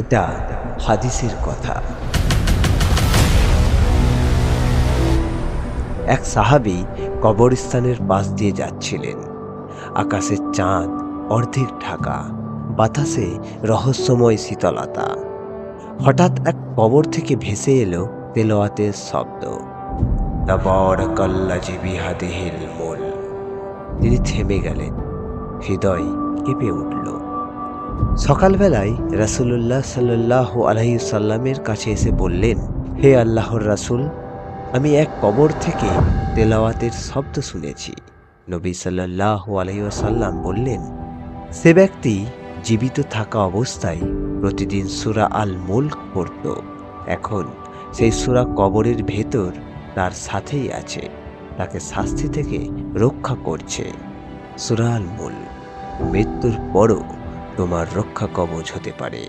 এটা হাদিসের কথা। এক সাহাবী কবরস্থানের পাশ দিয়ে যাচ্ছিলেন। আকাশের চাঁদ অর্ধেক ঢাকা, বাতাসে রহস্যময় শীতলতা। হঠাৎ এক কবর থেকে ভেসে এলো তেলাওয়াতের শব্দ, তাবারাকাল্লাযী বিয়াদিহিল মুলক। তিনি থেমে গেলেন, হৃদয় কেঁপে উঠল। সকালবেলায় রাসূলুল্লাহ সাল্লাল্লাহু আলাইহি সাল্লামের কাছে এসে বললেন, হে আল্লাহর রাসূল, আমি এক কবর থেকে তেলাওয়াতের শব্দ শুনেছি। নবী সাল্লাল্লাহু আলাইহি ওয়াসাল্লাম বললেন, সে ব্যক্তি জীবিত থাকা অবস্থায় প্রতিদিন সূরা আল মুলক পড়ত। এখন সেই সূরা কবরের ভেতর তার সাথেই আছে, তাকে শাস্তি থেকে রক্ষা করছে। সূরা আল মুলক মৃত্যুর পরও তোমার রক্ষা কবচ হতে পারে।